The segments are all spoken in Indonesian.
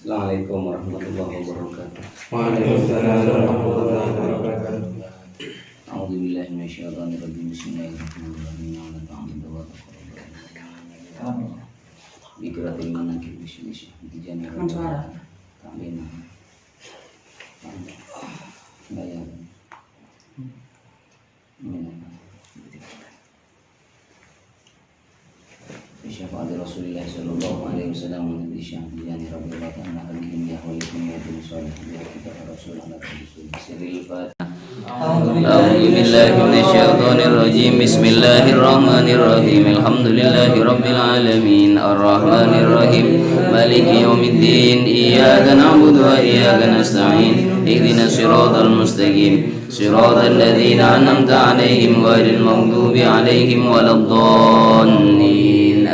Assalamualaikum warahmatullahi wabarakatuh. Waalaikumsalam warahmatullahi wabarakatuh. A'udzu billahi minasyaitonir rajim. Bismillahirrahmanirrahim. Amin. Bikratil manakib bismillah. Dijani suara. Amin. Bayar. Syafaat Rasulullah sallallahu alaihi wasallam di syahdiyan rabbil alamin alikum ya walikum ya sholih ya kita Rasulullah sirril fatihah. A'udzu billahi minasyaitonir rajim. Bismillahirrahmanirrahim. Alhamdulillahi rabbil alamin arrahmanir rahim maliki yaumiddin iyyaka na'budu wa iyyaka nasta'in ihdinas siratal mustaqim siratal ladzina an'amta 'alaihim ghairil maghdubi 'alaihim waladdallin.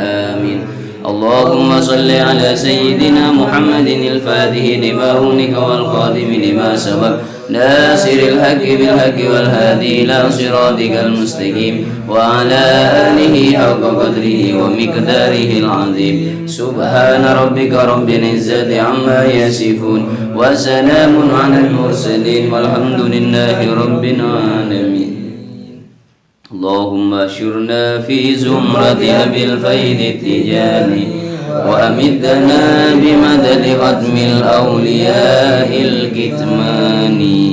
آمين. اللهم صل على سيدنا محمد الفاتح لما أغلق والخاتم لما سبق ناصر الحق بالحق والهادي إلى صراطك المستقيم وعلى آله حق قدره ومقداره العظيم سبحان ربك رب العزة عما يصفون وسلام على المرسلين والحمد لله رب العالمين. اللهم اشرنا في زمرة أبي الفيض التجاني وأمدنا بمدد ختم الأولياء الكتماني.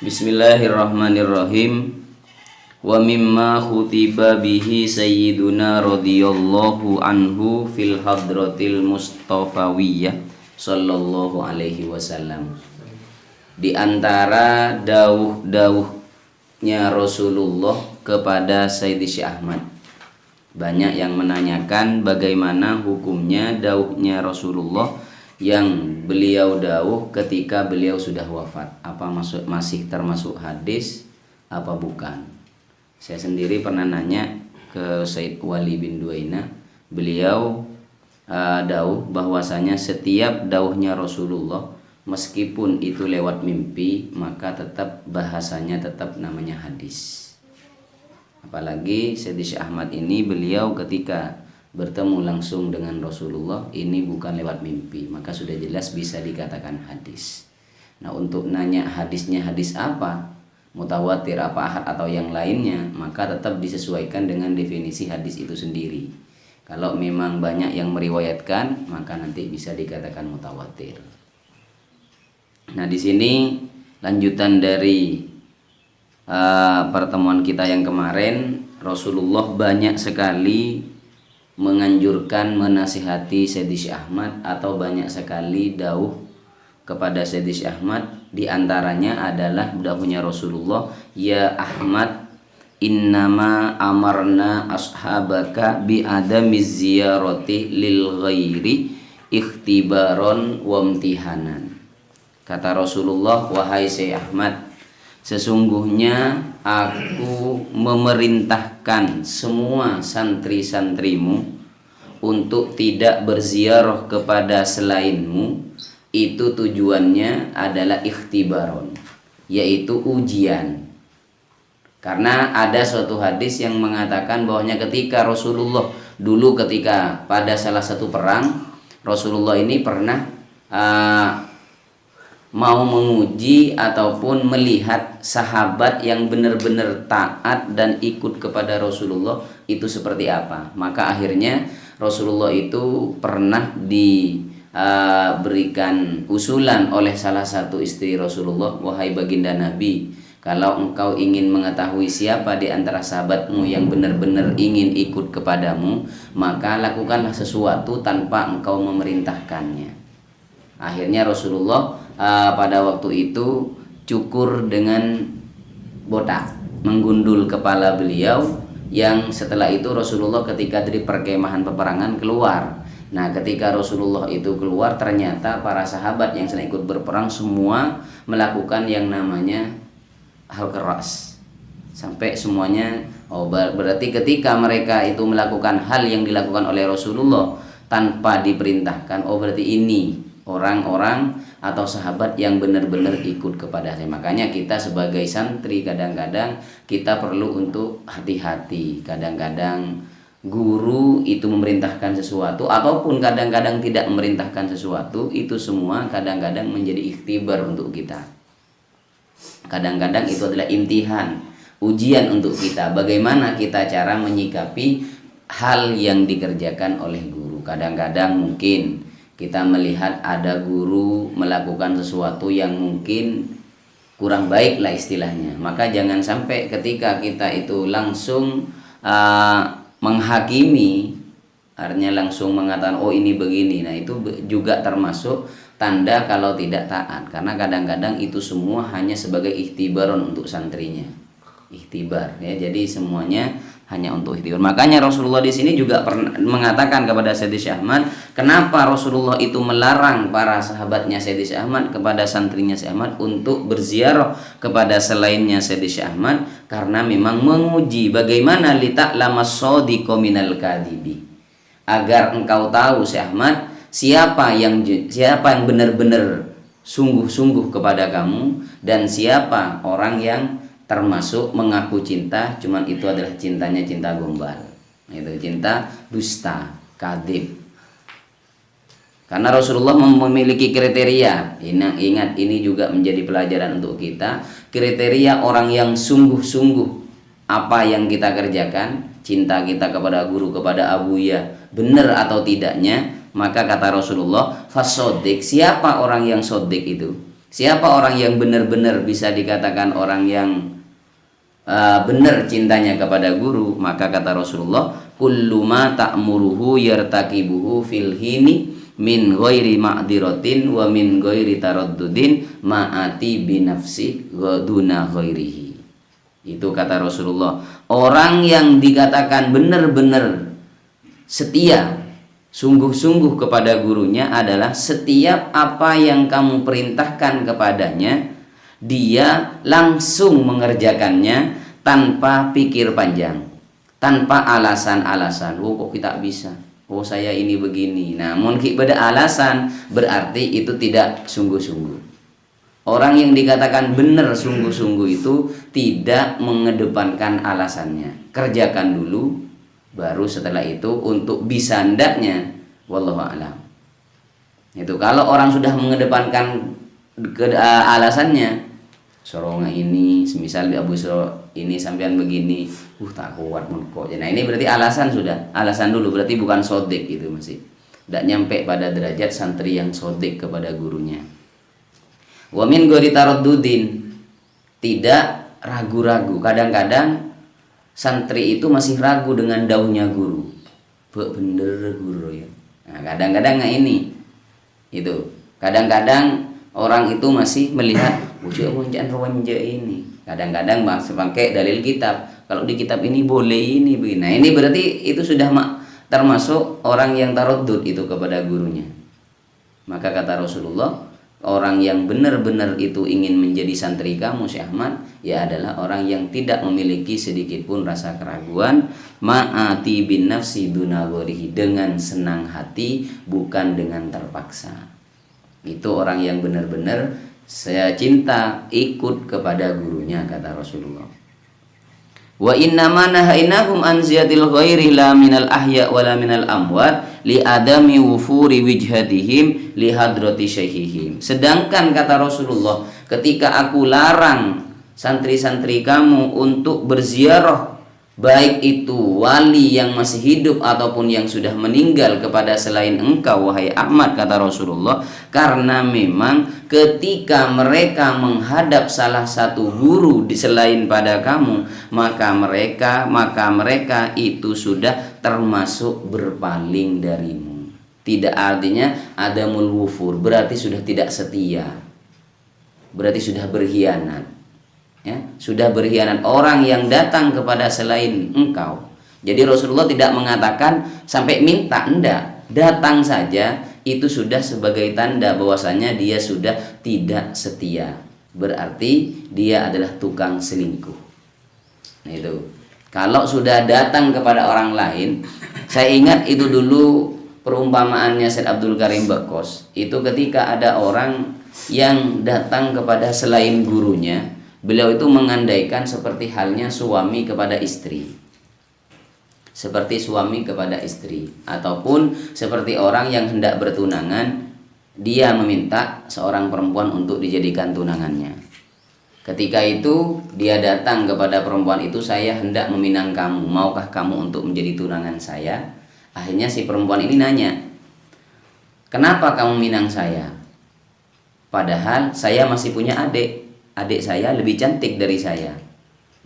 Bismillahirrahmanirrahim. Wa mimma khutiba bihi sayyiduna radhiyallahu anhu fil hadratil mustafawiyah sallallahu alaihi wasallam. Di antara dawuh-dawuh Rasulullah kepada Sayyidi Syekh Ahmad, banyak yang menanyakan bagaimana hukumnya dauhnya Rasulullah yang beliau dauh ketika beliau sudah wafat. Apa masih termasuk hadis apa bukan? Saya sendiri pernah nanya ke Said Wali bin Duaina. Beliau dauh bahwasanya setiap dauhnya Rasulullah meskipun itu lewat mimpi, maka tetap bahasanya tetap namanya hadis. Apalagi Sayyidi Syekh Ahmad ini beliau ketika bertemu langsung dengan Rasulullah ini bukan lewat mimpi, maka sudah jelas bisa dikatakan hadis. Nah, untuk nanya hadisnya hadis apa, mutawatir apa ahad atau yang lainnya, maka tetap disesuaikan dengan definisi hadis itu sendiri. Kalau memang banyak yang meriwayatkan, maka nanti bisa dikatakan mutawatir. Nah, di sini lanjutan dari pertemuan kita yang kemarin. Rasulullah banyak sekali menganjurkan, menasihati Sayyidi Syekh Ahmad, atau banyak sekali dauh kepada Sayyidi Syekh Ahmad. Di antaranya adalah dauhnya Rasulullah, ya Ahmad, innama amarna ashabaka bi adamiz ziyarati lil ghairi ikhtibaron wa imtihanan. Kata Rasulullah, wahai Syekh Ahmad, sesungguhnya aku memerintahkan semua santri-santrimu untuk tidak berziarah kepada selainmu. Itu tujuannya adalah ikhtibaron, yaitu ujian. Karena ada suatu hadis yang mengatakan bahwanya ketika Rasulullah dulu ketika pada salah satu perang, Rasulullah ini pernah mau menguji ataupun melihat sahabat yang benar-benar taat dan ikut kepada Rasulullah itu seperti apa. Maka akhirnya Rasulullah itu pernah diberikan usulan oleh salah satu istri Rasulullah, wahai baginda Nabi, kalau engkau ingin mengetahui siapa di antara sahabatmu yang benar-benar ingin ikut kepadamu, maka lakukanlah sesuatu tanpa engkau memerintahkannya. Akhirnya Rasulullah pada waktu itu cukur dengan botak, menggundul kepala beliau, yang setelah itu Rasulullah ketika dari perkemahan peperangan keluar. Nah, ketika Rasulullah itu keluar, ternyata para sahabat yang sedang ikut berperang semua melakukan yang namanya hal keras, sampai semuanya berarti ketika mereka itu melakukan hal yang dilakukan oleh Rasulullah tanpa diperintahkan, berarti ini orang-orang atau sahabat yang benar-benar ikut kepada saya. Makanya kita sebagai santri kadang-kadang kita perlu untuk hati-hati. Kadang-kadang guru itu memerintahkan sesuatu ataupun kadang-kadang tidak memerintahkan sesuatu, itu semua kadang-kadang menjadi ikhtibar untuk kita. Kadang-kadang itu adalah imtihan, ujian untuk kita, bagaimana kita cara menyikapi hal yang dikerjakan oleh guru. Kadang-kadang mungkin kita melihat ada guru melakukan sesuatu yang mungkin kurang baik lah istilahnya, maka jangan sampai ketika kita itu langsung menghakimi, artinya langsung mengatakan oh ini begini. Nah itu juga termasuk tanda kalau tidak taat, karena kadang-kadang itu semua hanya sebagai ikhtibaron untuk santrinya, ikhtibar ya. Jadi semuanya hanya untuk ikhtibar. Makanya Rasulullah di sini juga pernah mengatakan kepada Sayyidi Syekh Ahmad, kenapa Rasulullah itu melarang para sahabatnya Sayyidi Syekh Ahmad kepada santrinya Syekh Ahmad untuk berziarah kepada selainnya Sayyidi Syekh Ahmad, karena memang menguji bagaimana lita'lamas shadiqa minal kadhibi, agar engkau tahu Syekh Ahmad siapa yang benar-benar sungguh-sungguh kepada kamu dan siapa orang yang termasuk mengaku cinta, cuman itu adalah cintanya cinta gombal, itu cinta dusta, kadhib. Karena Rasulullah memiliki kriteria. Ingat, ini juga menjadi pelajaran untuk kita. Kriteria orang yang sungguh-sungguh apa yang kita kerjakan, cinta kita kepada guru, kepada abuya, benar atau tidaknya, maka kata Rasulullah, fasodik, siapa orang yang sodik itu? Siapa orang yang benar-benar bisa dikatakan orang yang benar cintanya kepada guru? Maka kata Rasulullah, kullu ma ta'muruhu yartakibuhu fil hini min ghairi ma'diratin wa min ghairi taraddudin ma'ati binafsi duna ghairihi. Itu kata Rasulullah, orang yang dikatakan benar-benar setia, sungguh-sungguh kepada gurunya adalah setiap apa yang kamu perintahkan kepadanya, dia langsung mengerjakannya tanpa pikir panjang, tanpa alasan-alasan. Oh kok kita bisa, oh saya ini begini. Namun pada alasan berarti itu tidak sungguh-sungguh. Orang yang dikatakan benar sungguh-sungguh itu tidak mengedepankan alasannya. Kerjakan dulu, baru setelah itu untuk bisa hendaknya, wallahu a'lam. Itu kalau orang sudah mengedepankan alasannya, soronga ini semisal Abu Suro ini sampean begini, tak kuat mun kok. Nah ini berarti alasan, sudah alasan dulu, berarti bukan sodik, itu masih tidak nyampe pada derajat santri yang sodik kepada gurunya. Wa min ghairi taraddudin, tidak ragu-ragu. Kadang-kadang santri itu masih ragu dengan daunnya guru, bener guru ya. Nah kadang-kadang ini itu, kadang-kadang orang itu masih melihat wujud muncan ronja ini. Kadang-kadang masih pakai dalil kitab. Kalau di kitab ini boleh ini begini. Nah ini berarti itu sudah termasuk orang yang taraddud itu kepada gurunya. Maka kata Rasulullah, orang yang benar-benar itu ingin menjadi santri kamu Syekh Ahmad, ya adalah orang yang tidak memiliki sedikit pun rasa keraguan, ma'ati bin nafsi duna ghorihi, dengan senang hati bukan dengan terpaksa. Itu orang yang benar-benar saya cinta ikut kepada gurunya, kata Rasulullah. Wa innama nahainahum an ziyatil ghairi la minal ahya wala minal amwat li adami wufuri wijhatihim li hadrati syaihihim. Sedangkan kata Rasulullah, ketika aku larang santri-santri kamu untuk berziarah, baik itu wali yang masih hidup ataupun yang sudah meninggal, kepada selain engkau wahai Ahmad, kata Rasulullah, karena memang ketika mereka menghadap salah satu guru di selain pada kamu, maka mereka itu sudah termasuk berpaling darimu. Tidak, artinya adamul wufur, berarti sudah tidak setia, berarti sudah berkhianat. Ya, sudah berkhianat orang yang datang kepada selain engkau. Jadi Rasulullah tidak mengatakan sampai minta, enggak, datang saja itu sudah sebagai tanda bahwasanya dia sudah tidak setia, berarti dia adalah tukang selingkuh. Nah itu kalau sudah datang kepada orang lain. Saya ingat itu dulu perumpamaannya Syekh Abdul Karim Bakos, itu ketika ada orang yang datang kepada selain gurunya, beliau itu mengandaikan seperti halnya suami kepada istri. seperti suami kepada istri, ataupun seperti orang yang hendak bertunangan, dia meminta seorang perempuan untuk dijadikan tunangannya. Ketika itu dia datang kepada perempuan itu, saya hendak meminang kamu, maukah kamu untuk menjadi tunangan saya? Akhirnya si perempuan ini nanya, kenapa kamu minang saya? Padahal saya masih punya adik saya lebih cantik dari saya.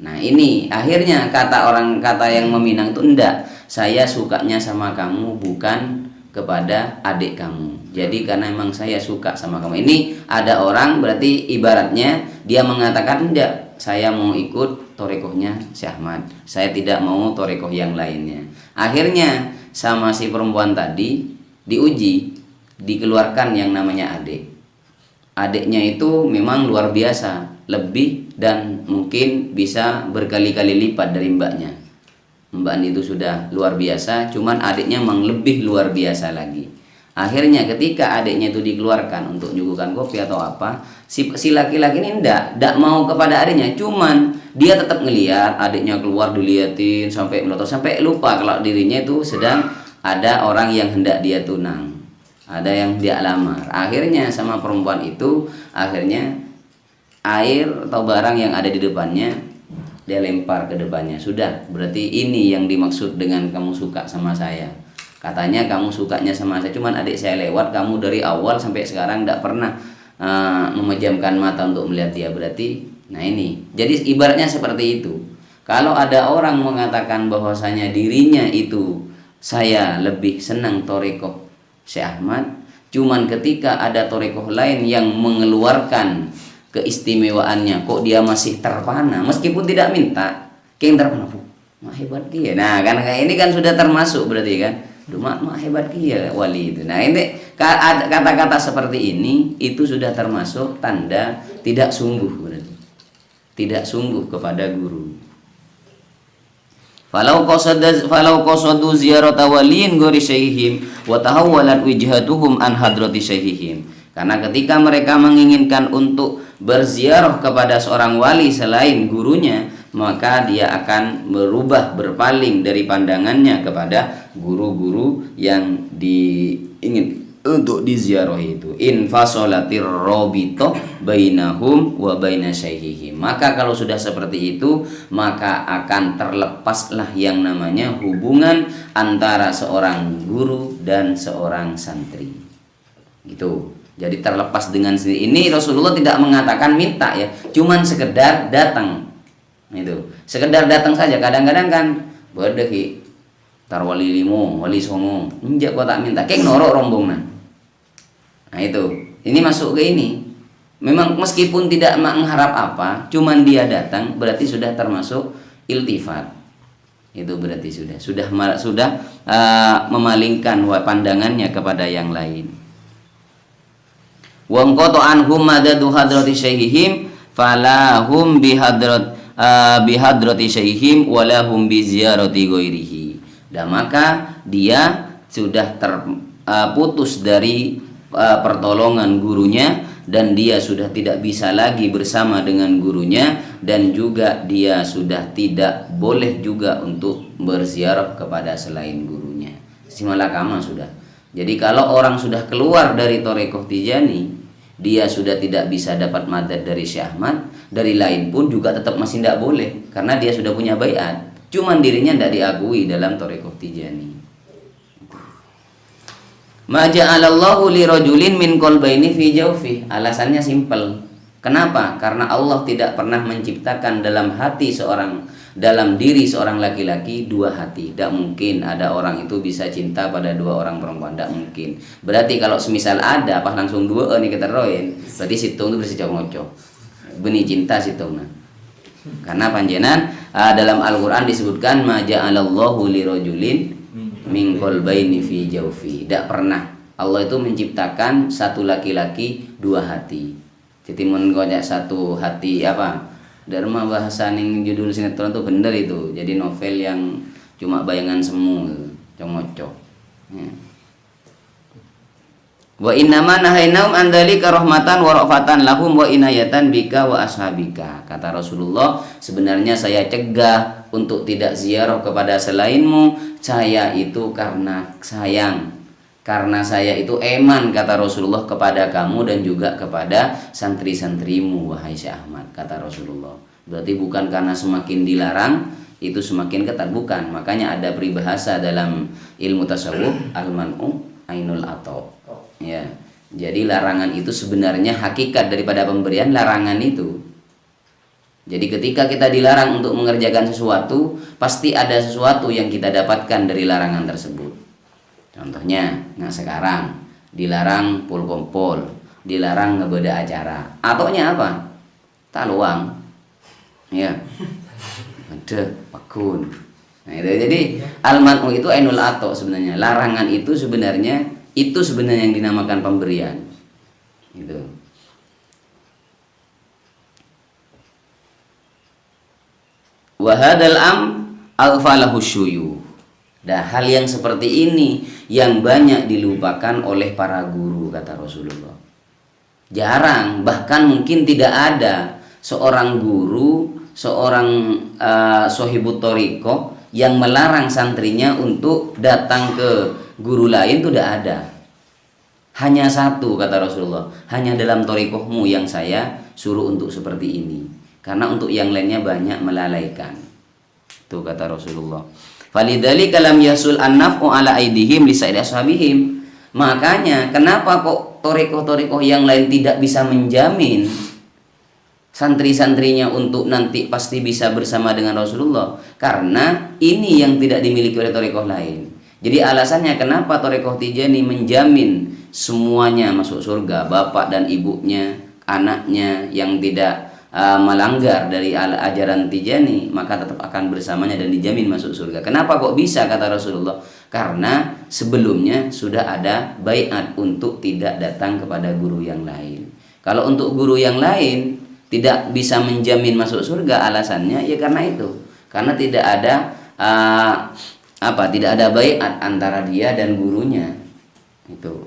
Nah ini akhirnya kata yang meminang itu, enggak, saya sukanya sama kamu bukan kepada adik kamu. Jadi karena memang saya suka sama kamu. Ini ada orang berarti ibaratnya dia mengatakan, enggak, saya mau ikut torekohnya Syekh Ahmad, saya tidak mau torekoh yang lainnya. Akhirnya sama si perempuan tadi diuji, dikeluarkan yang namanya adik. Adiknya itu memang luar biasa, lebih dan mungkin bisa berkali-kali lipat dari mbaknya. Mbak itu sudah luar biasa, cuman adiknya memang lebih luar biasa lagi. Akhirnya ketika adiknya itu dikeluarkan untuk nyuguhkan kopi atau apa, si laki-laki ini enggak mau kepada adiknya, cuman dia tetap ngelihat adiknya keluar, diliatin sampai melotot, sampai lupa kalau dirinya itu sedang ada orang yang hendak dia tunang, ada yang dia lamar. Akhirnya sama perempuan itu, akhirnya air atau barang yang ada di depannya dia lempar ke depannya. Sudah, berarti ini yang dimaksud dengan kamu suka sama saya. Katanya kamu sukanya sama saya, cuman adik saya lewat, kamu dari awal sampai sekarang tidak pernah memejamkan mata untuk melihat dia. Berarti, nah ini, jadi ibaratnya seperti itu. Kalau ada orang mengatakan bahwasanya dirinya itu, saya lebih senang torekoh Syekh Ahmad, cuman ketika ada torekoh lain yang mengeluarkan keistimewaannya, kok dia masih terpana meskipun tidak minta, yang terpana, mak hebat dia. Nah kan ini kan sudah termasuk berarti kan, mak hebat dia wali itu. Nah ini kata-kata seperti ini itu sudah termasuk tanda tidak sungguh, berarti tidak sungguh kepada guru. Falau qasadu ziyarata waliyin ghairi syaihim wa tahawwalat wijhatuhum an hadrati syaihihim. Karena ketika mereka menginginkan untuk berziarah kepada seorang wali selain gurunya, maka dia akan berpaling dari pandangannya kepada guru-guru yang diingin untuk diziarahi itu. Infasolatir robito bainahum wa baina syaihihim. Maka kalau sudah seperti itu, maka akan terlepaslah yang namanya hubungan antara seorang guru dan seorang santri. Gitu. Jadi terlepas dengan sendiri. Ini Rasulullah tidak mengatakan minta ya, cuman sekedar datang. Itu. Sekedar datang saja. Kadang-kadang kan berdeki tar wali limo, wali songo, njak kok tak minta, kek norok rombong nah. Nah itu, ini masuk ke ini. Memang meskipun tidak mengharap apa, cuman dia datang, berarti sudah termasuk iltifat. Itu berarti sudah memalingkan pandangannya kepada yang lain. Wa qata anhum madadu hadrati syaihihim falahum bihadrati syaihihim walahum bi ziyarati ghairihi. Dan maka dia sudah terputus dari pertolongan gurunya, dan dia sudah tidak bisa lagi bersama dengan gurunya, dan juga dia sudah tidak boleh juga untuk berziarah kepada selain gurunya. Simalakama sudah. Jadi kalau orang sudah keluar dari Torekoh Tijani, dia sudah tidak bisa dapat madad dari Syekh Ahmad, dari lain pun juga tetap masih tidak boleh, karena dia sudah punya baiat, cuman dirinya tidak diakui dalam Torekoh Tijani. Ma ja'alallahu li rajulin min qalbaini fi jawfi. Alasannya simpel. Kenapa? Karena Allah tidak pernah menciptakan dalam diri seorang laki-laki dua hati. Tidak mungkin ada orang itu bisa cinta pada dua orang perempuan. Tidak mungkin. Berarti kalau semisal ada pas langsung dua ini keteroin, berarti situng itu bersih cocok. Benih cinta situng. Karena panjenan dalam Al-Qur'an disebutkan ma ja'alallahu li rajulin min qalbaini fi jawfi. Tidak pernah Allah itu menciptakan satu laki-laki dua hati. Jadi mengoyak satu hati apa? Dharma bahasa ning judul sinetron itu bener itu. Jadi novel yang cuma bayangan semu, congocok. Ya. Wa innama nahainahum an dzalika rahmatan wa rafatan lahum wa inayatan bika wa ashabika. Kata Rasulullah, sebenarnya saya cegah untuk tidak ziarah kepada selainmu, saya itu karena sayang. Karena saya itu eman, kata Rasulullah, kepada kamu dan juga kepada santri-santrimu, wahai Syekh Ahmad, kata Rasulullah. Berarti bukan karena semakin dilarang itu semakin ketat, bukan. Makanya ada peribahasa dalam ilmu tasawuf, al-man'u ainul ato. Ya. Jadi larangan itu sebenarnya hakikat daripada pemberian larangan itu. Jadi ketika kita dilarang untuk mengerjakan sesuatu, pasti ada sesuatu yang kita dapatkan dari larangan tersebut. Contohnya, nah sekarang dilarang pul kompol, dilarang ngebeda acara. Ataunya apa? Taluang. Ya. Ada pakun. Nah, itu. Jadi al-man'u itu ainul ato sebenarnya. Larangan itu sebenarnya yang dinamakan pemberian. Itu. Wa hadzal al-falahu syuyu. Nah, hal yang seperti ini yang banyak dilupakan oleh para guru, kata Rasulullah. Jarang, bahkan mungkin tidak ada seorang guru, seorang sohibut thariqah yang melarang santrinya untuk datang ke guru lain, itu tidak ada. Hanya satu, kata Rasulullah, hanya dalam thariqahmu yang saya suruh untuk seperti ini. Karena untuk yang lainnya banyak melalaikan. Itu kata Rasulullah. Falidzalika lam yasul an-naf'u ala aidihim li sa'id ashabihim. Makanya kenapa kok thariqah-thariqah yang lain tidak bisa menjamin santri-santrinya untuk nanti pasti bisa bersama dengan Rasulullah? Karena ini yang tidak dimiliki oleh thariqah lain. Jadi alasannya kenapa thariqah Tijani menjamin semuanya masuk surga, bapak dan ibunya, anaknya yang tidak melanggar dari ajaran Tijani, maka tetap akan bersamanya dan dijamin masuk surga. Kenapa kok bisa, kata Rasulullah? Karena sebelumnya sudah ada baiat untuk tidak datang kepada guru yang lain. Kalau untuk guru yang lain tidak bisa menjamin masuk surga, alasannya ya karena itu, karena tidak ada tidak ada baiat antara dia dan gurunya. Itu.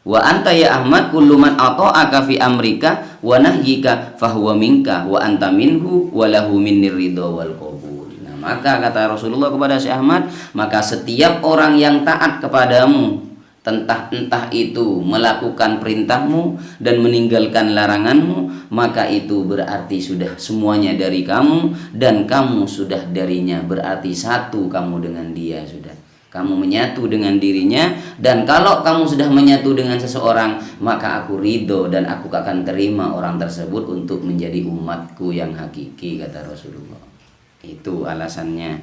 Wa anta ya Ahmad kullu man ata'aka fi amrika wa nahyika fahuwa minka wa anta minhu wa lahu minnir ridha wal qabul. Nah, maka kata Rasulullah kepada Syekh Ahmad, maka setiap orang yang taat kepadamu, entah itu melakukan perintahmu dan meninggalkan laranganmu, maka itu berarti sudah semuanya dari kamu dan kamu sudah darinya, berarti satu kamu dengan dia sudah. Kamu menyatu dengan dirinya, dan kalau kamu sudah menyatu dengan seseorang, maka aku ridho dan aku akan terima orang tersebut untuk menjadi umatku yang hakiki, kata Rasulullah. Itu alasannya.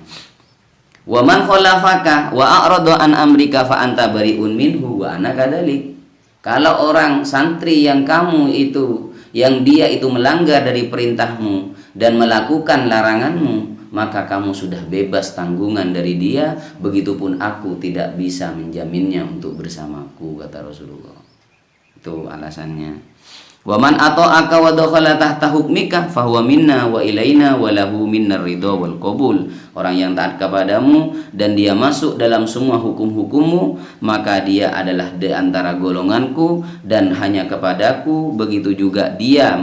Wa man khalafaka wa a'rada an amrika fa anta bari'un minhu wa ana kadzalik. Kalau orang santri yang kamu itu, yang dia itu melanggar dari perintahmu dan melakukan laranganmu, maka kamu sudah bebas tanggungan dari dia. Begitupun aku tidak bisa menjaminnya untuk bersamaku, kata Rasulullah. Itu alasannya. Wa man ata'aka wa dakhala tahta hukmika fahuwa minna wa ilaina wa lahu minnar ridha wal qabul. Orang yang taat kepadamu dan dia masuk dalam semua hukum-hukummu, maka dia adalah di antara golonganku dan hanya kepadaku. Begitu juga dia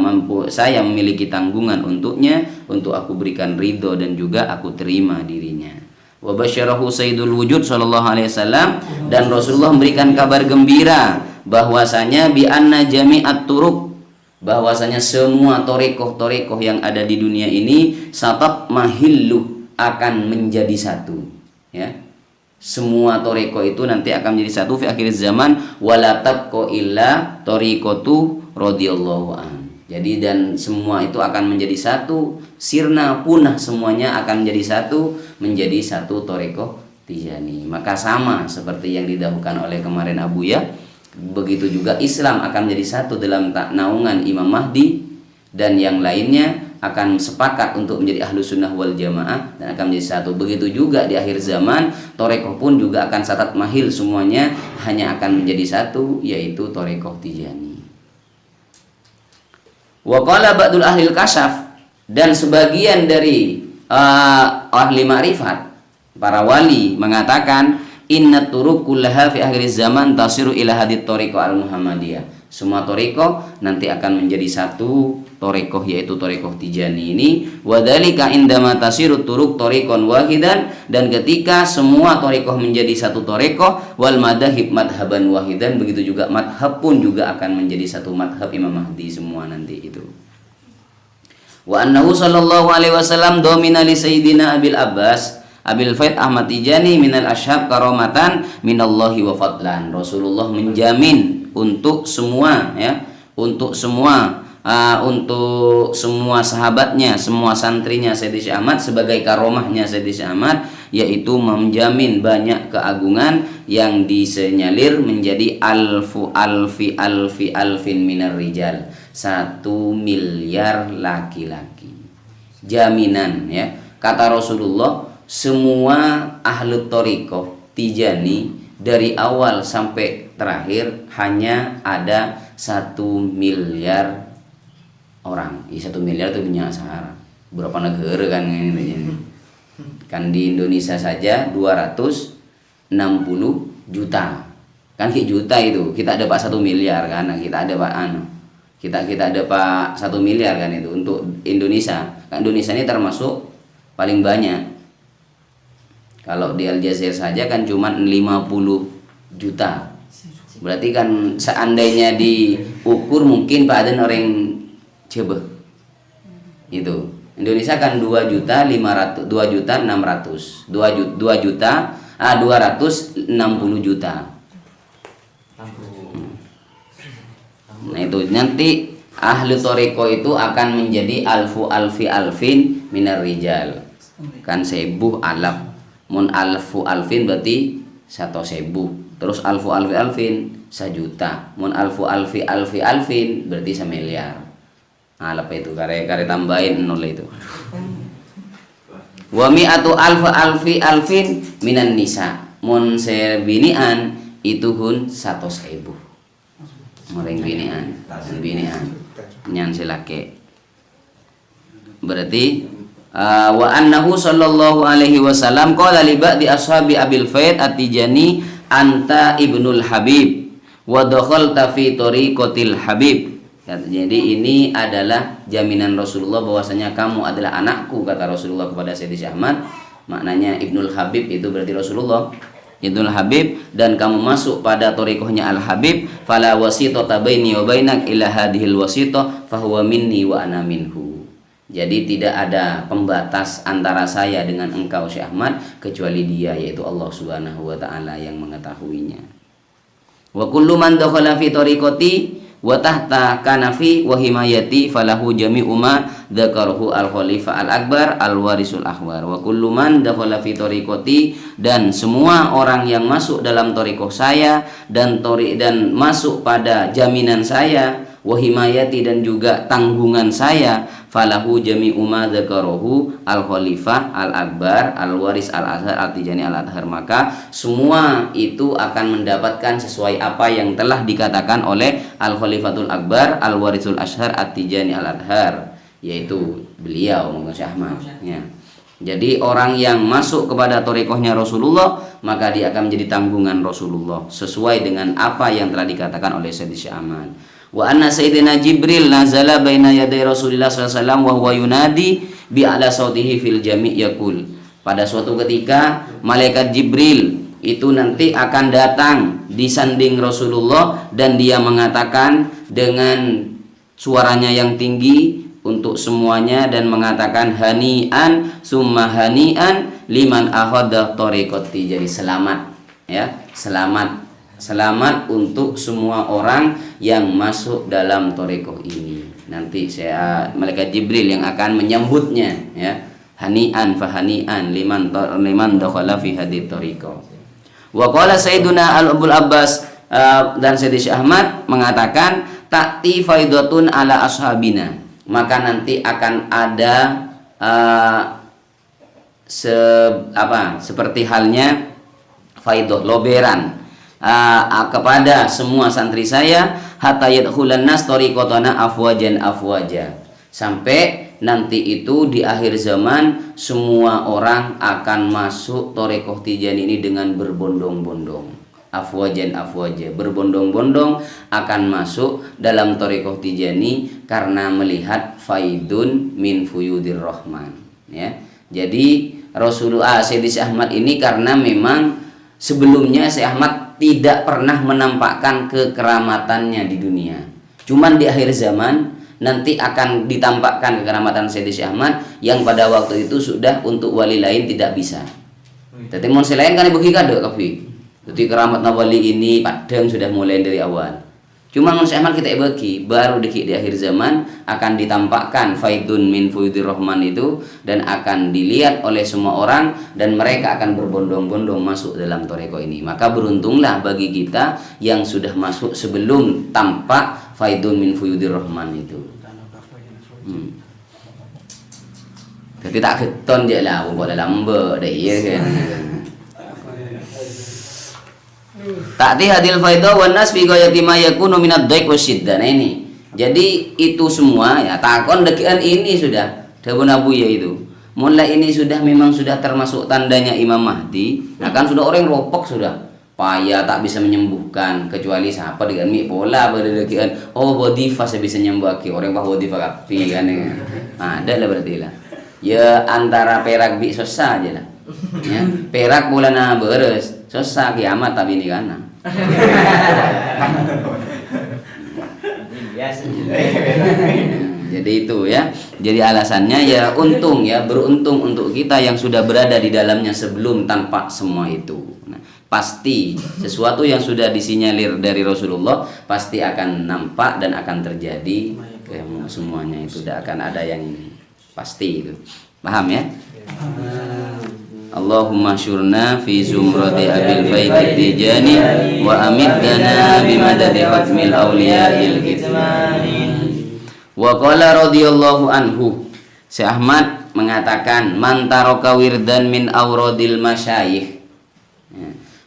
saya memiliki tanggungan untuknya, untuk aku berikan ridho dan juga aku terima dirinya. Wa basyarahu sayyidul wujud sallallahu alaihi wasallam, dan Rasulullah memberikan kabar gembira bahwasanya bi anna jami'at turuq, bahwasanya semua thariqah yang ada di dunia ini satat mahillu, akan menjadi satu, ya. Semua thariqah itu nanti akan menjadi satu fi akhir zaman, wala tabqa illa thariqatu radhiyallahu an. Jadi dan semua itu akan menjadi satu, sirna punah semuanya akan menjadi satu thariqah Tijani. Maka sama seperti yang didahulukan oleh kemarin Abu ya, begitu juga Islam akan menjadi satu dalam naungan Imam Mahdi, dan yang lainnya akan sepakat untuk menjadi ahlu sunnah wal jamaah dan akan menjadi satu. Begitu juga di akhir zaman, thariqah pun juga akan satat mahil, semuanya hanya akan menjadi satu, yaitu thariqah Tijani. Wa qala ba'dul ahli kasyaf, dan sebagian dari ahli ma'rifat, para wali mengatakan, inna turuq kullaha fi akhir zaman tasiru ila hadith thariqah al-muhammadiyah. Semua torikoh nanti akan menjadi satu torikoh, yaitu torikoh Tijani ini. Wadzalika indama tasirut turuk torikon wahidan, dan ketika semua torikoh menjadi satu torikoh, wal madhahib madhaban wahidan, begitu juga madhab pun juga akan menjadi satu madhab Imam Mahdi semua nanti itu. Wa annahu sallallahu alaihi wasallam domina li sayyidina Abil Abbas Abil Faid Ahmad Tijani minal ashab karomatan minallahi wa fadlan. Rasulullah menjamin untuk semua ya, untuk semua sahabatnya, semua santrinya Sayyidi Syekh Ahmad sebagai karomahnya Sayyidi Syekh Ahmad, yaitu menjamin banyak keagungan yang disenyalir menjadi alfin minar rijal, 1 miliar laki-laki. Jaminan ya, kata Rasulullah, semua ahlu torikoh Tijani dari awal sampai terakhir hanya ada 1 miliar orang. 1 miliar itu punya Sahara. Berapa negara kan ini? Kan di Indonesia saja 260 juta. Kan juta itu. Kita ada Pak 1 miliar kan. Kita ada Pak kita ada Pak 1 miliar kan itu untuk Indonesia. Kan Indonesia ini termasuk paling banyak. Kalau di Aljazair saja kan cuma 50 juta. Berarti kan seandainya diukur mungkin Pak Aden orang coba. Itu. Indonesia kan 2.600.000 260 juta. Nah itu nanti ahli toriko itu akan menjadi alfin minar rijal. Kan 1000 alaf. Mun alfin berarti 100.000. Terus alfin 1 juta. Mun alfin berarti 1 miliar. Nah, apa itu? Kare tambahin 0 itu. Wa mi'atu alfin minan nisa. Mun sebinian itu hun 100.000. Orang binian. Nyan silake. Berarti wa annahu sallallahu alaihi wasallam qala li ba'di ashabi Abil Faid At-Tijani anta ibnul Habib wa dakhalta fi tariqatil Habib. Jadi ini adalah jaminan Rasulullah bahwasanya kamu adalah anakku, kata Rasulullah kepada Sayyidi Syekh Ahmad. Maknanya Ibnul Habib itu berarti Rasulullah Ibnul Habib, dan kamu masuk pada tariqahnya Al-Habib. Fala wasitata baini wa bainak illa hadhil wasitah fahuwa minni wa ana minhu. Jadi tidak ada pembatas antara saya dengan engkau Syekh Ahmad kecuali dia, yaitu Allah Subhanahu wa taala yang mengetahuinya. Wa kullu man dakhala fi tariqati wa tahta kanafi wa himayati falahu jami'u ma dzakarahu al-khalifah al-akbar al-warisul akhbar. Wa kullu man dakhala fi tariqati, dan semua orang yang masuk dalam tariqah saya dan masuk pada jaminan saya, wa himayati, dan juga tanggungan saya, falahu jami'u ma dzakarahu al-khalifah al-akbar al-waris al-azhar at-tijani al-athhar, maka semua itu akan mendapatkan sesuai apa yang telah dikatakan oleh al-khalifatul akbar al-warisul ashar at-tijani al-athhar, yaitu beliau Syekh Ahmad ya. Jadi orang yang masuk kepada thariqahnya Rasulullah, maka dia akan menjadi tanggungan Rasulullah sesuai dengan apa yang telah dikatakan oleh Sayyidi Syekh Ahmad. Wa anna Sayyidina Jibril nazala baina yaday Rasulillah sallallahu alaihi wasallam wa huwa yunadi bi a'la sautihi fil jami' yaqul. Pada suatu ketika malaikat Jibril itu nanti akan datang di sanding Rasulullah dan dia mengatakan dengan suaranya yang tinggi untuk semuanya dan mengatakan hani'an summa hani'an liman akhadha thariqati. Jadi selamat ya, selamat untuk semua orang yang masuk dalam thariqah ini. Nanti malaikat Jibril yang akan menyambutnya ya. Hani'an fahani'an liman dakhala fi hadhihi thariqah. Wa qala Sayyiduna Al-Abul Abbas dan Sayyidi Syekh Ahmad mengatakan ta'ti faidatun ala ashabina. Maka nanti akan ada seperti halnya faidah, loberan kepada semua santri saya, hatta yadkhulan nas tariqatana afwajan afwaja, sampai nanti itu di akhir zaman semua orang akan masuk thariqah Tijani ini dengan berbondong-bondong. afwajan afwaja, berbondong-bondong akan masuk dalam thariqah Tijani karena melihat faidun min fuyudir rahman, ya. Jadi Rasulullah Sayyidi Syekh Ahmad ini karena memang sebelumnya Syekh Ahmad tidak pernah menampakkan kekeramatannya di dunia. Cuman di akhir zaman nanti akan ditampakkan kekeramatan Sayyidi Syekh Ahmad yang pada waktu itu sudah untuk wali lain tidak bisa. Tapi mun selain kan bagi kado kafi. Jadi keramat wali ini padang sudah mulai dari awal. Cuma mun Syekh Ahmad kita bagi baru di akhir zaman akan ditampakkan faidun min fuyudir rahman itu dan akan dilihat oleh semua orang dan mereka akan berbondong-bondong masuk dalam thariqah ini. Maka beruntunglah bagi kita yang sudah masuk sebelum tampak faidun min fuyudir rahman itu. Tapi tak keton je lah, buat dalam dah iya kan. Ta'ti hadil faidah wan nas fi ghayati ma yakunu minad dhaik wasyiddah. Nah ini. Jadi itu semua ya takon dekian ini sudah Dawun Abu ya itu. Mulai ini sudah memang sudah termasuk tandanya Imam Mahdi. Nah kan sudah orang ropok sudah. Payah tak bisa menyembuhkan kecuali siapa dengan mi pola pada dekian. Oh wadifa saya bisa nyembuhki orang bah wadifa kafi kan. Nah, ada lah berarti lah. Ya antara perak bi susah aja lah. Ya, perak bulan beres. Susah kiamat tapi ini kan. Jadi itu ya. Jadi alasannya ya untung ya, beruntung untuk kita yang sudah berada di dalamnya sebelum tanpa semua itu. Nah, pasti sesuatu yang sudah disinyalir dari Rasulullah pasti akan nampak dan akan terjadi semuanya itu tidak akan ada yang pasti itu. Paham ya? Allahumma syurna fi zumrati abil faid tijani wa amidana bimadadi khatmil awliya'il kitmani. Wa qala radhiyallahu anhu, Syekh Ahmad mengatakan man taraka wirdan min awradil masyayikh,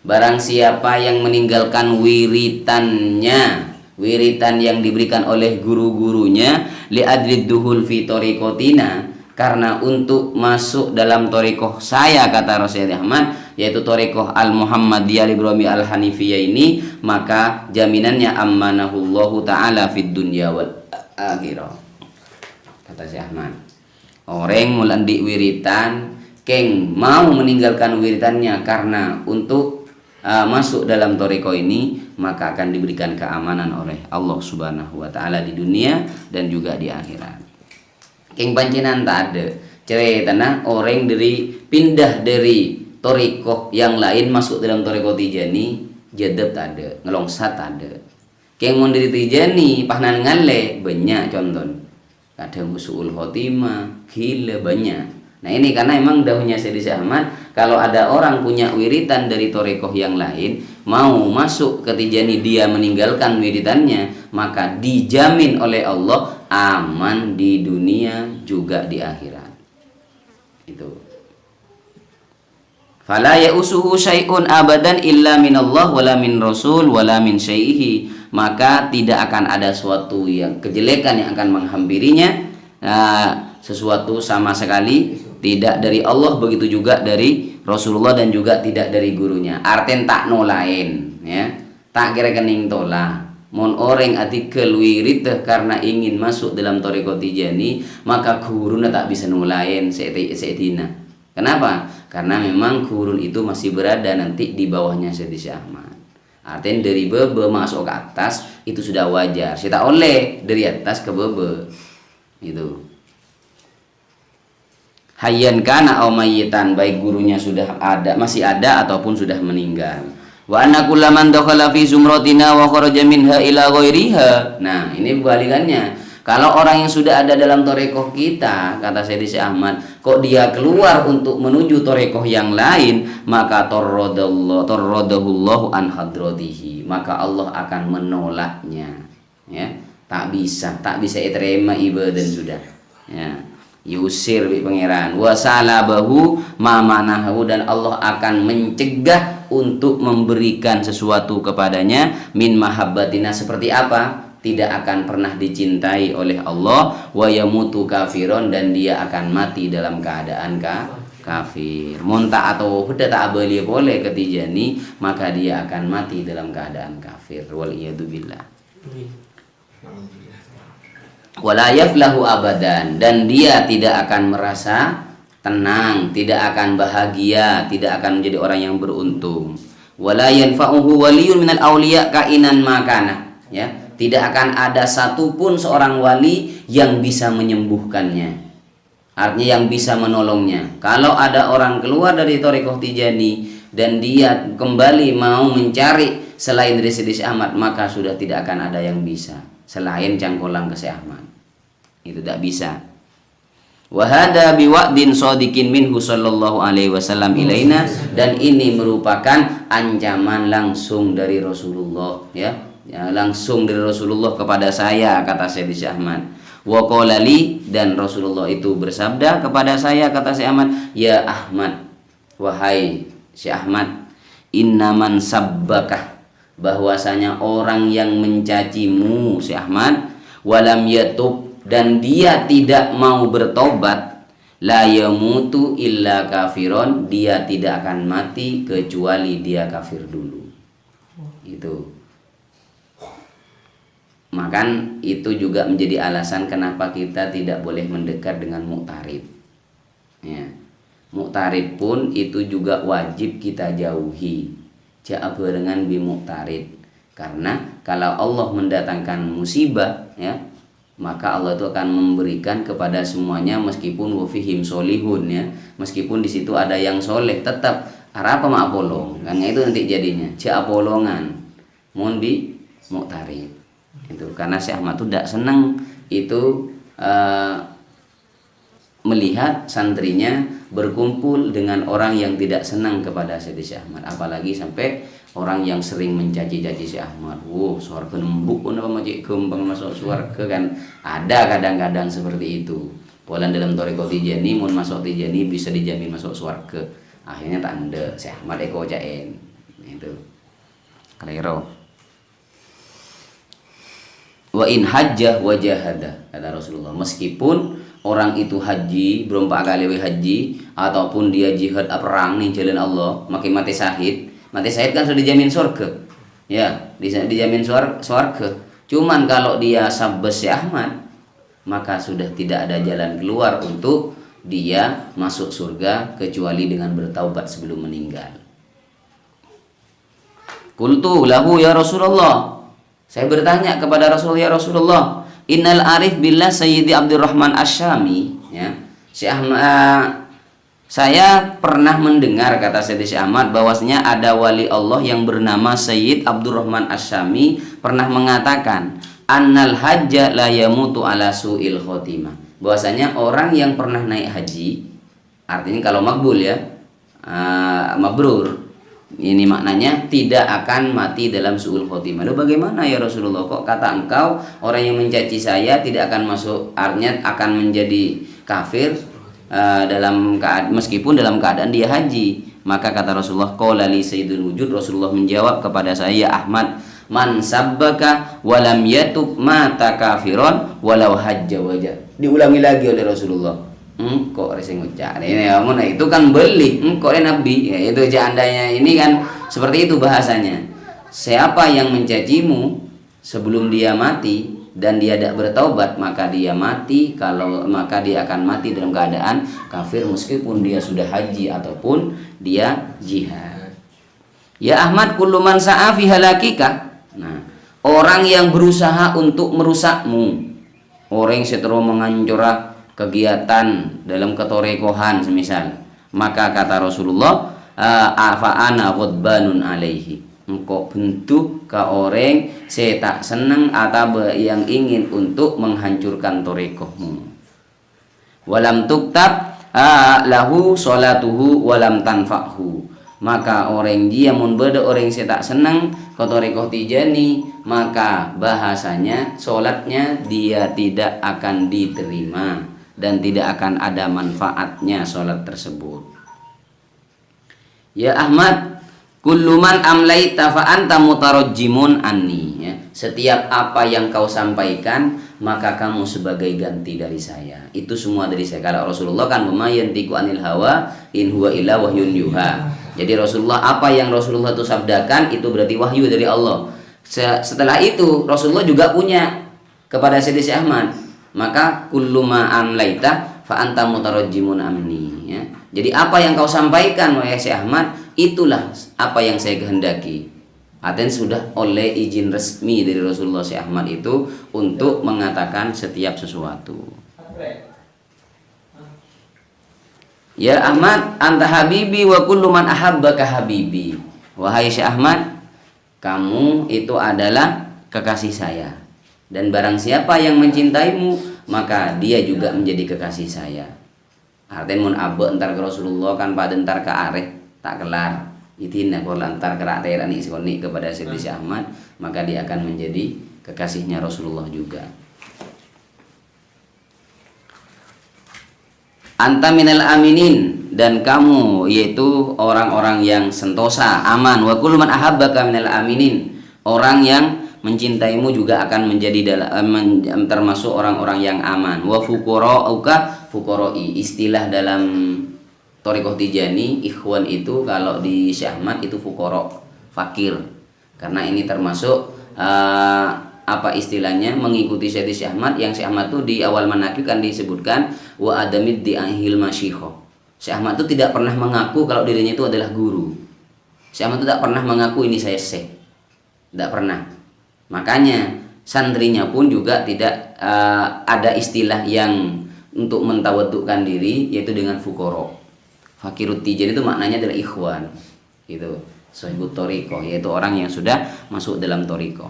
barang siapa yang meninggalkan wiritannya, wiritan yang diberikan oleh guru-gurunya, li adlid duhul fi tariqatina, karena untuk masuk dalam thariqah saya, kata Rasulullah Ahmad, yaitu thariqah al-Muhammadiyah Ibrahimi al-Hanifiyah ini, maka jaminannya ammanahullahu ta'ala fid dunya wal akhirah. Kata Syekh Ahmad, orang mulandi wiritan keng mau meninggalkan wiritannya karena untuk masuk dalam thariqah ini, maka akan diberikan keamanan oleh Allah Subhanahu wa taala di dunia dan juga di akhirat. Keng pancinan tak ada ceritanya orang dari pindah dari thariqah yang lain masuk dalam thariqah Tijani jadab tak ada, ngelongsat tak ada. Keng mau dari Tijani pahnan ngale banyak contoh, kadang usul khotimah gila banyak. Nah ini karena emang dahulunya Sayyidi Syekh Ahmad, kalau ada orang punya wiritan dari thariqah yang lain mau masuk ke Tijani, dia meninggalkan wiritannya, maka dijamin oleh Allah aman di dunia juga di akhirat. Itu. Fala ya'usuhu syai'un abadan illa minallah wala min rasul wala min syai'ihi, maka tidak akan ada suatu yang kejelekan yang akan menghampirinya, sesuatu sama sekali tidak dari Allah, begitu juga dari Rasulullah dan juga tidak dari gurunya. Arten tak no lain ya, tak kira kening tola. Mon orang artikel wirid karena ingin masuk dalam thariqah Tijani, maka guruna tak bisa nulain seetina. Kenapa? Karena memang gurun itu masih berada nanti di bawahnya Sayyidi Syekh Ahmad. Artinya dari bebe masuk ke atas itu sudah wajar. Saya tak oleh dari atas ke bebe. Itu. Hayyan kana aw mayyitan, baik gurunya sudah ada, masih ada ataupun sudah meninggal. Wa anna kullaman dakhala fi zumratina wa kharaja minha ila ghairiha. Nah, ini kebalikannya. Kalau orang yang sudah ada dalam thariqah kita, kata Sayyidi Syekh Ahmad, kok dia keluar untuk menuju thariqah yang lain, maka tarradallahu an hadratihi, maka Allah akan menolaknya. Ya, tak bisa diterima ibadah sudah. Ya. Yusir bi pangeran wa salabahu ma manahu, dan Allah akan mencegah untuk memberikan sesuatu kepadanya min mahabbatina, seperti apa? Tidak akan pernah dicintai oleh Allah, wa yamutu kafiron, dan dia akan mati dalam keadaan kafir. Monta atau huda tak boleh ke Tijani, maka dia akan mati dalam keadaan kafir. Waliyadu billah. Wala yaflahu abadan, dan dia tidak akan merasa tenang, tidak akan bahagia, tidak akan menjadi orang yang beruntung. Wala yanfa'uhu waliyun minal auliya kainan makana, ya. Tidak akan ada satupun seorang wali yang bisa menyembuhkannya. Artinya yang bisa menolongnya. Kalau ada orang keluar dari Thariqah Tijani dan dia kembali mau mencari selain dari Syekh Ahmad, maka sudah tidak akan ada yang bisa selain cangkolang ke Syekh Ahmad. Itu tidak bisa. Wa hada biwa'din shadiqin minhu sallallahu alaihi wasallam ilaina, dan ini merupakan ancaman langsung dari Rasulullah, ya. Langsung dari Rasulullah kepada saya, kata Syekh Ahmad. Wa qala li, dan Rasulullah itu bersabda kepada saya, kata Syekh Ahmad, ya Ahmad, wahai Syekh Ahmad, innaman sabbakah, bahwasanya orang yang mencacimu Syekh Ahmad, walam yatub, dan dia tidak mau bertobat, la yamutu illa kafiron, dia tidak akan mati kecuali dia kafir dulu. Itu. Maka itu juga menjadi alasan kenapa kita tidak boleh mendekat dengan muqtarid. Ya. Muqtarid pun itu juga wajib kita jauhi. Ja'a barengan bi muqtarid. Karena kalau Allah mendatangkan musibah, ya, maka Allah itu akan memberikan kepada semuanya, meskipun wafihim solihun, ya, meskipun di situ ada yang soleh, tetap apa mak polong, kan itu nanti jadinya ja'a polongan mundi muqtarid. Itu karena Syekh Ahmad itu tidak senang itu melihat santrinya berkumpul dengan orang yang tidak senang kepada Syekh Ahmad, apalagi sampai orang yang sering mencaci-caci Syekh Ahmad. Wow, surga nembuk pun apa macam gembang masuk surga, kan ada kadang-kadang seperti itu. Pola dalam Thariqah Tijani, mun masuk Tijani bisa dijamin masuk surga. Akhirnya tak ada Syekh Ahmad eko caen. Itu. Kalero. Wa in hajjah wa jahada, kata Rasulullah, meskipun orang itu haji, berempat kali haji, ataupun dia jihad perang nih jalan Allah, makin mati syahid kan sudah dijamin surga, ya, dijamin surga. Cuman kalau dia sabbas Syekh Ahmad, maka sudah tidak ada jalan keluar untuk dia masuk surga kecuali dengan bertaubat sebelum meninggal. Qultu lahu ya Rasulullah, saya bertanya kepada Rasulullah, ya Rasulullah, innal arif billah Sayyidi Abdurrahman Asyami, ya. Saya pernah mendengar, kata Syekh Ahmad, bahwasanya ada wali Allah yang bernama Sayyid Abdurrahman Asyami pernah mengatakan, annal hajja la yamutu ala su'il khotimah, bahwasanya orang yang pernah naik haji, artinya kalau makbul, ya, mabrur, ini maknanya tidak akan mati dalam su'ul khotimah. Lalu bagaimana ya Rasulullah, kok kata engkau orang yang mencaci saya tidak akan masuk, artinya akan menjadi kafir meskipun dalam keadaan dia haji? Maka kata Rasulullah, qala li sayyidul wujud, Rasulullah menjawab kepada saya, ya Ahmad, man sabbaka walam yatub mata kafiron walau hajja wajah. Diulangi lagi oleh Rasulullah. Kok reseng ucap ini ya, itu kan beli kok nabi, ya, itu seandainya ini kan seperti itu bahasanya. Siapa yang mencacimu sebelum dia mati dan dia tidak bertaubat, maka dia mati, maka dia akan mati dalam keadaan kafir meskipun dia sudah haji ataupun dia jihad. Ya Ahmad, kullu man sa'a fi halakika. Nah, orang yang berusaha untuk merusakmu, orang yang seterus menghancurkan kegiatan dalam ketorekohan semisal, maka kata Rasulullah, afa'ana ghadbanun alaihi, engkau bentuk ke orang saya tak senang atau yang ingin untuk menghancurkan torekohmu. Walam tuktab lahu sholatuhu walam tanfa'hu, maka orang dia mun beda orang saya tak senang ke torekoh Tijani, maka bahasanya sholatnya dia tidak akan diterima dan tidak akan ada manfaatnya sholat tersebut. Ya Ahmad, kullu man amlaita fa anta mutarajjimun anni, ya. Setiap apa yang kau sampaikan maka kamu sebagai ganti dari saya. Itu semua dari saya. Kalau Rasulullah kan yantiqu anil hawa in huwa illa wahyun yuha. Jadi Rasulullah, apa yang Rasulullah itu sabdakan itu berarti wahyu dari Allah. Setelah itu Rasulullah juga punya kepada Sayyidi Syekh Ahmad. Maka kullu ma amlaita fa anta mutarajjimun amni, ya. Jadi apa yang kau sampaikan wahai Syekh Ahmad, itulah apa yang saya kehendaki. Artinya sudah oleh izin resmi dari Rasulullah Syekh Ahmad itu untuk mengatakan setiap sesuatu. Ya Ahmad, anta habibi wa kullu man ahabbaka habibi. Wahai Syekh Ahmad, kamu itu adalah kekasih saya. Dan barang siapa yang mencintaimu, maka dia juga menjadi kekasih saya. Artinya mun abek entar ke Rasulullah kan pada entar ke areh tak kelar. Itina kalau antar kerakteran ikoni kepada Sayyidi Syekh Ahmad, maka dia akan menjadi kekasihnya Rasulullah juga. Anta minal aminin, dan kamu yaitu orang-orang yang sentosa, aman. Wa kullu man ahabbaka minal aminin, orang yang mencintaimu juga akan menjadi termasuk orang-orang yang aman. Wa fuqara'uka fuqara'i, istilah dalam Thariqah Tijani, ikhwan itu kalau di Syekh Ahmad itu fuqara, fakir. Karena ini termasuk apa istilahnya, mengikuti Syekh Ahmad. Yang Syekh Ahmad itu di awal manaqib kan disebutkan wa adamid di'ahil masyikho. Syekh Ahmad itu tidak pernah mengaku kalau dirinya itu adalah guru. Syekh Ahmad itu tidak pernah mengaku ini saya syekh. Tidak pernah. Makanya santrinya pun juga tidak ada istilah yang untuk mentawadukkan diri, yaitu dengan fuqara. Fakirut Tijani itu maknanya adalah ikhwan, gitu. Sahibut Thariqah, yaitu orang yang sudah masuk dalam Thariqah.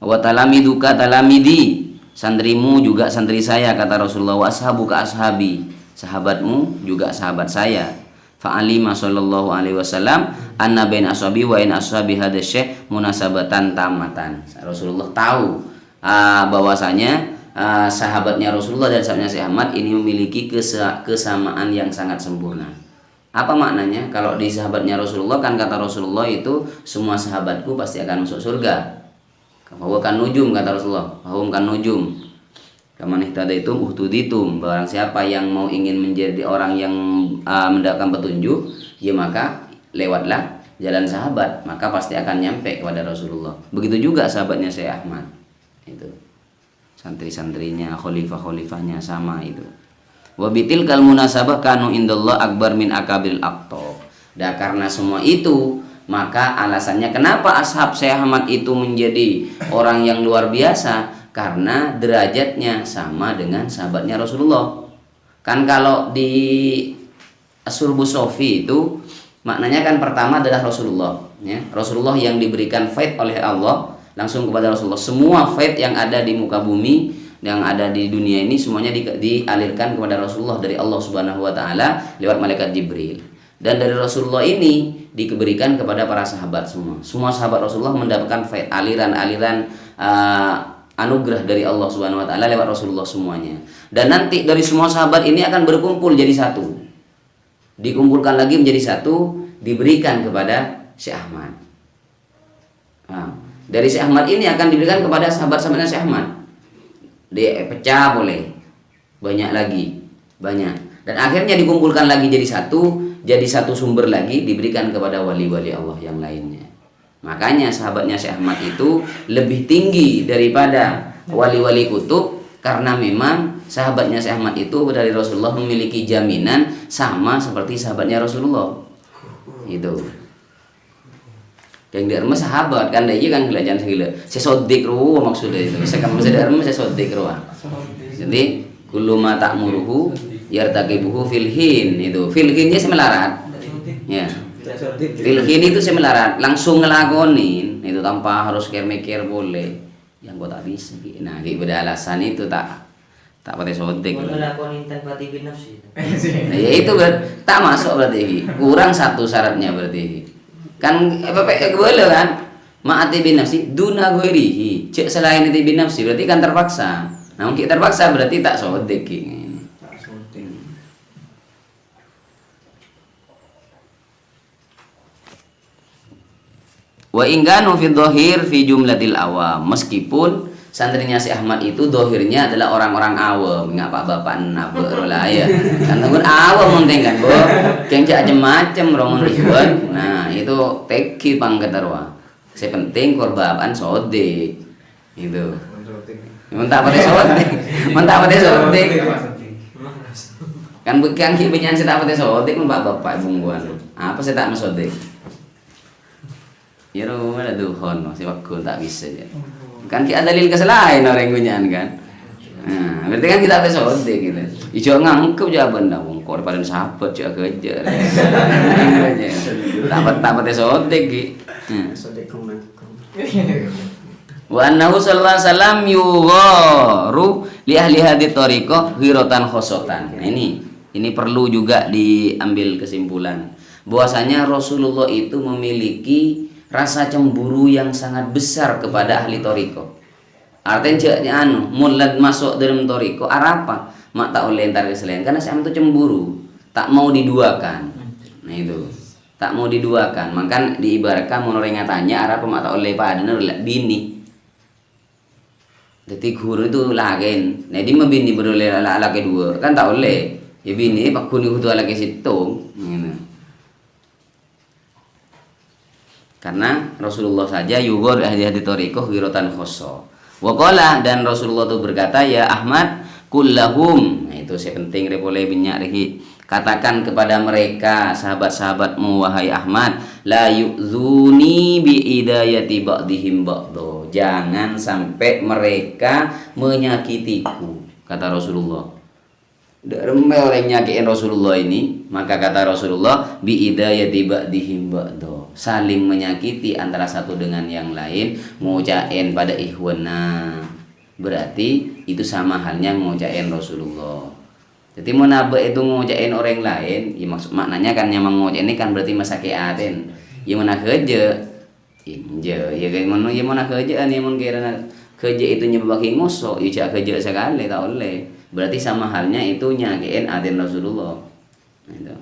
Wa talamiduka talamidi, santrimu juga santri saya, kata Rasulullah. Wa ashabuka ashabi, sahabatmu juga sahabat saya. Fa alima sallallahu alaihi wasallam anna bain ashabi wa in ashabi hadza syekh munasabatan tamatan. Rasulullah tahu bahwasanya sahabatnya Rasulullah dan sahabatnya Syekh Ahmad ini memiliki kesamaan yang sangat sempurna. Apa maknanya? Kalau di sahabatnya Rasulullah kan kata Rasulullah itu semua sahabatku pasti akan masuk surga. Bahwa kan nujum, kata Rasulullah. Bahwa kan nujum. Kaman ihtadaitum uhtuditum. Barang siapa yang mau ingin menjadi orang yang mendapatkan petunjuk, ya maka lewatlah jalan sahabat, maka pasti akan nyampe kepada Rasulullah. Begitu juga sahabatnya Syekh Ahmad. Itu. Santri-santrinya, khalifah-khalifahnya sama itu. Wa bitil kal munasabah kanu indallah akbar min akabil aqtab. Dan karena semua itu, maka alasannya kenapa ashab Syekh Ahmad itu menjadi orang yang luar biasa, karena derajatnya sama dengan sahabatnya Rasulullah. Kan kalau di As-Surbus Sofi itu maknanya kan pertama adalah Rasulullah, ya. Rasulullah yang diberikan faid oleh Allah langsung kepada Rasulullah. Semua faid yang ada di muka bumi, yang ada di dunia ini semuanya dialirkan kepada Rasulullah dari Allah Subhanahu wa taala lewat malaikat Jibril. Dan dari Rasulullah ini diberikan kepada para sahabat semua. Semua sahabat Rasulullah mendapatkan faid, aliran-aliran anugerah dari Allah Subhanahu wa taala lewat Rasulullah semuanya. Dan nanti dari semua sahabat ini akan berkumpul jadi satu. Dikumpulkan lagi menjadi satu, diberikan kepada Syekh Ahmad. Dari Syekh Ahmad ini akan diberikan kepada sahabat-sahabatnya Syekh Ahmad. Dia pecah boleh, banyak lagi, banyak. Dan akhirnya dikumpulkan lagi jadi satu sumber lagi diberikan kepada wali-wali Allah yang lainnya. Makanya sahabatnya Syekh Ahmad itu lebih tinggi daripada wali-wali kutub, karena memang sahabatnya Syekh Ahmad itu dari Rasulullah memiliki jaminan sama seperti sahabatnya Rasulullah. Itu. Yang di rumah sahabat kan dia kan belajar segala. Sesodik ruh maksudnya itu. Sekarang masih di rumah sesodik ruh. Jadi kullu ma ta'muruhu yartaqibuhu fil hin itu. Fil hinnya semelarat. Ya. Fil hin itu semelarat, langsung ngelakonin itu tanpa harus mikir boleh. Yang kok tak bisa. Nah, pada alasan itu tak pakai sodik. Ngelakonin tanpa tibin nafsi. Nah, ya itu tak masuk berarti. Kurang satu syaratnya berarti. Kan boleh kan? Ma'ati bin nafsi duna ghairihi. Cek selain itu bin nafsi berarti kan terpaksa. Nah, mungkin terpaksa berarti tak sodik. Wa ingkanu fi dhahir fi jumlatil awam, meskipun santrinya si Ahmad itu dohirnya adalah orang-orang awam, nggak pak bapak nabe rola ya, kan tanggung awam mending kan bo, kengcak macam roman ribuan, nah itu teki pangketarwa, sepenting korban sodik, itu, mentah pada sodik, kan bukan kibinya saya tak pada sodik, pak bapak bungguan, apa saya tak masodik, ya roh ada duhon, si waktu tak bisa ya. Kan kita dalil kesalahan orang gunyaan kan. Nah, berarti kan kita harus sodik gitu. Ijo ngangkep jawaban dah wong kor pada sahabat cak kejar. Tapat sodik ki. Sodik kemakum. Wa annahu sallallahu alaihi wasallam yugharu li ahli hadhihi thariqah ghiratan khosotan. Nah, ini perlu juga diambil kesimpulan bahwasanya Rasulullah itu memiliki rasa cemburu yang sangat besar kepada ahli thariqah. Artinya mulai masuk dalam thariqah apa? Mak tak oleh entar keselain karena saya itu cemburu, tak mau diduakan. Nah itu, tak mau diduakan. Maka diibaratkan menurut nyatanya arah mak tak oleh pada bini. Jadi guru itu lagen. Nah dia membini beroleh laki dua kan tak oleh. Ya bini pak kuni itu laki situ. Karena Rasulullah saja yughar ahli thariqah ghiratan khossa. Wa qala, dan Rasulullah itu berkata, ya Ahmad kullahum. Nah itu saya penting repoleh binyak rehi. Katakan kepada mereka sahabat-sahabatmu wahai Ahmad, la yu'zuni bi idayati ba'dihim ba'dha. Jangan sampai mereka menyakitiku, kata Rasulullah. Remel orang nyakitin Rasulullah ini, maka kata Rasulullah bi idayati ba'dihim ba'dha, saling menyakiti antara satu dengan yang lain, ngucain pada ikhwana, berarti itu sama halnya ngucain Rasulullah. Jadi menabe itu ngucain orang lain, ya maksud maknanya kan yang ngucain ini kan berarti masake aten, ya mana kerja, ya kayak mana ya mana kerjaan ya mana kira kerja itu nyebabaki ngosok, ya kerja sekali tak oleh. Berarti sama halnya itu nyakiin aden Rasulullah. Gitu.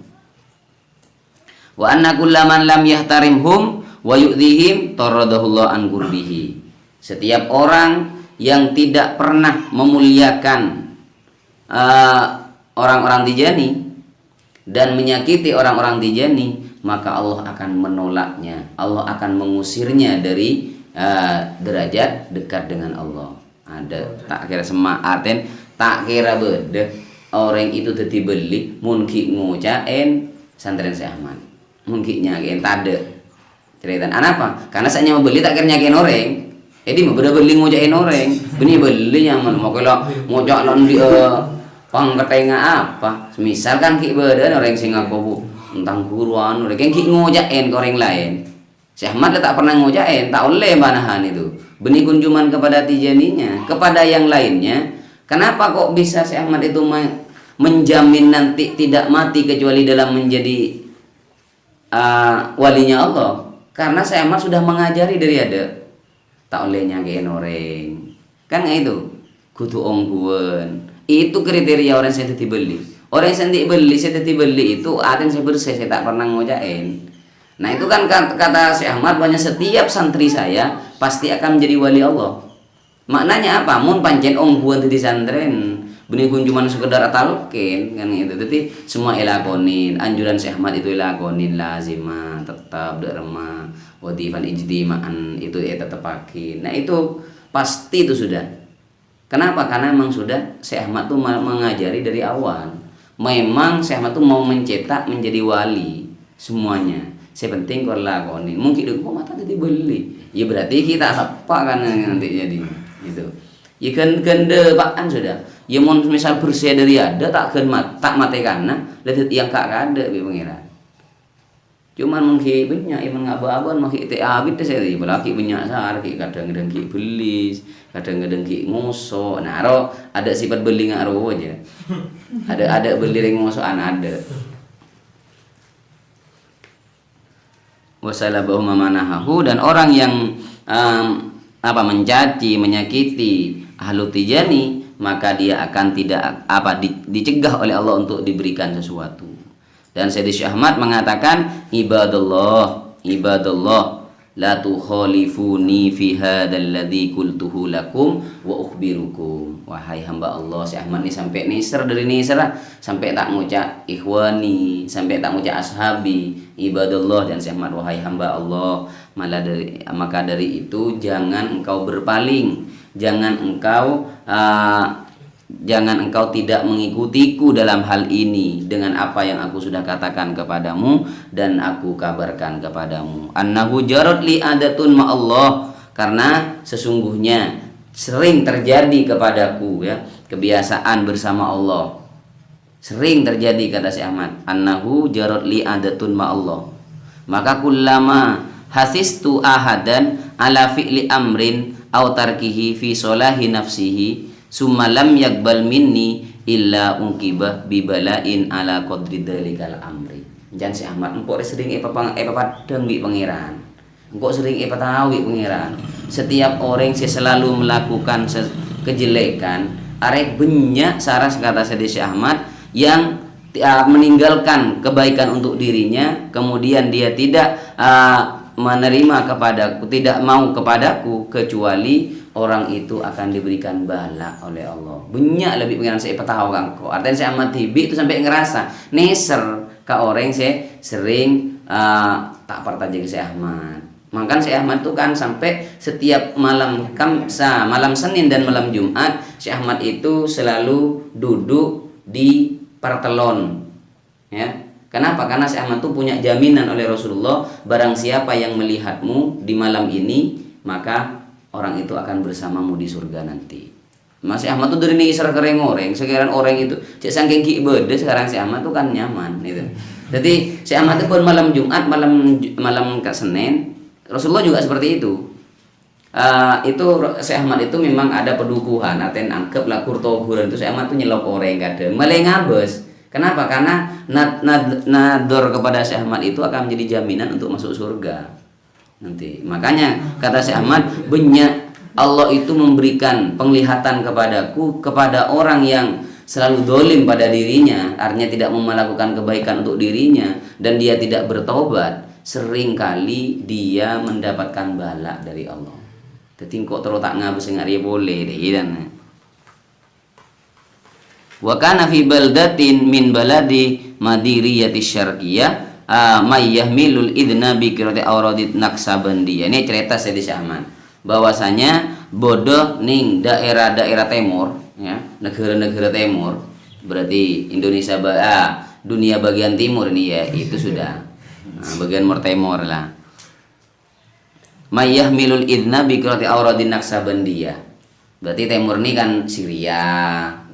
Wa anna kullaman lam yahtarimhum wa yu'dhihim taradahullah an qurbihi. Setiap orang yang tidak pernah memuliakan orang-orang Tijani dan menyakiti orang-orang Tijani, maka Allah akan menolaknya. Allah akan mengusirnya dari derajat dekat dengan Allah. Ada tak kira semaaten tak kira beda orang itu tadi beli mungkin ngucain santren Syekh Ahmad mungkin nyakin tade cerita apa karena saya mau beli tak kira nyakin orang jadi mau beli ngucain orang benih beli yang mau kalau ngucak non di pangketenga apa misalkan ki beda orang Singapura tentang guruan orang ki ngucain ke orang lain Syekh Ahmad tak pernah ngucain tak oleh banahan itu benih kunjuman kepada Tijaninya kepada yang lainnya. Kenapa kok bisa Syekh Ahmad itu menjamin nanti tidak mati kecuali dalam menjadi walinya Allah? Karena Syekh Ahmad sudah mengajari dari ada tak oleh nyakiin orang. Kan itu kudu ongguan. Itu kriteria orang yang dibeli. Orang yang dibeli itu ada yang saya bersih saya tak pernah ngojain. Nah itu kan kata Syekh Ahmad banyak setiap santri saya pasti akan menjadi wali Allah. Maknanya apa? Mun pancen ongguan di santren benih kun cuma sekedar talqin kan itu. Jadi semua ilakonin, anjuran Syekh Ahmad itu ilakonin lazimah, tetap derma, wadifan ijtima'an itu tetap pakai. Nah itu pasti itu sudah. Kenapa? Karena memang sudah Syekh Ahmad tuh mengajari dari awal. Memang Syekh Ahmad tuh mau mencetak menjadi wali semuanya. Saya penting kalau lakonin. Mungkin kok mata tadi beli. Ya berarti kita apa kan nanti jadi. Gitu. Ya kan baan sudah. Ya mau misal bersih dari ada tak mati karena lihat yang kak ada bi pengiran. Cuman mungkin banyak yang ngaba-aban mungkin itu abis saya di belaki banyak sar kadang-kadang ki belis, kadang-kadang ki ngosok. Nah, ada sifat beli ngaro aja. Ada beli yang ngosokan ada. Wasallallahu mamanahu, dan orang yang mencaci, menyakiti ahlu Tijani, maka dia akan tidak dicegah oleh Allah untuk diberikan sesuatu. Dan Sayyidi Syekh Ahmad mengatakan ibadallah la tukhalifuni fi hadzal ladzi qultuhu lakum wa ukhbirukum. Wahai hamba Allah, si Ahmad ni sampai nisr dari nisr, sampai tak ngucap ikhwani, sampai tak ngucap ashabi, ibadallah, dan si Ahmad, wahai hamba Allah, maka dari itu jangan engkau berpaling, jangan engkau tidak mengikutiku dalam hal ini dengan apa yang aku sudah katakan kepadamu dan aku kabarkan kepadamu. Annahu jarad li adatun ma Allah, karena sesungguhnya sering terjadi kepadaku ya kebiasaan bersama Allah. Sering terjadi, kata si Ahmad. Annahu jarad li adatun ma Allah. Maka kullama hasistu ahadan ala fi'li amrin aw tarkihi fi solahi nafsihi summa lam yakbal minni illa ungkibah bibalain ala qadri dalikal amri. Jan si Ahmad empok sering padang bi pangeran. Engkau sering tahu bi pangeran. Setiap orang selalu melakukan kejelekan, arek banyak saras, kata si Ahmad, yang meninggalkan kebaikan untuk dirinya, kemudian dia tidak menerima kepadaku, tidak mau kepadaku, kecuali orang itu akan diberikan bala oleh Allah. Banyak lebih pengiran saya tahu kan kok. Artinya saya amat tibi itu sampai ngerasa neser ke orang saya sering tak pertajam ke saya Ahmad. Makan Syekh Ahmad itu kan sampai setiap malam malam Senin dan malam Jumat, Syekh Ahmad itu selalu duduk di pertelon. Ya. Kenapa? Karena Syekh Ahmad itu punya jaminan oleh Rasulullah, barang siapa yang melihatmu di malam ini, maka orang itu akan bersamamu di surga nanti. Mas Syekh Ahmad itu dari ini isra kereng orang, sekarang orang itu cek saking ki bede, sekarang Syekh Ahmad itu kan nyaman gitu. Jadi Syekh Ahmad itu pun malam Jumat, malam ke Senin, Rasulullah juga seperti itu. Itu Syekh Ahmad itu memang ada pedukuhan, artinya anggaplah kurtohuran itu Syekh Ahmad itu nyelok orang kadang, malah ngabes. Kenapa? Karena nador kepada Syekh Ahmad itu akan menjadi jaminan untuk masuk surga nanti. Makanya kata Syekh Ahmad, banyak Allah itu memberikan penglihatan kepadaku kepada orang yang selalu dolim pada dirinya, artinya tidak mau melakukan kebaikan untuk dirinya, dan dia tidak bertobat. Seringkali dia mendapatkan bala dari Allah. Jadi kok terus tak ngabes ngari boleh deh dan wa kana fi baldatin min baladi madiriyati syarqiyah may yahmilul idna bi qirati awradit Naksabandiyah. Ini cerita saya di Syahman bahwasanya bodoh ning daerah-daerah timur ya, negara-negara timur, berarti Indonesia dunia bagian timur ini ya, itu sudah bagian timur lah. May yahmilul idna bi qirati awradin Naksabandiyah. Berarti timur ini kan Syria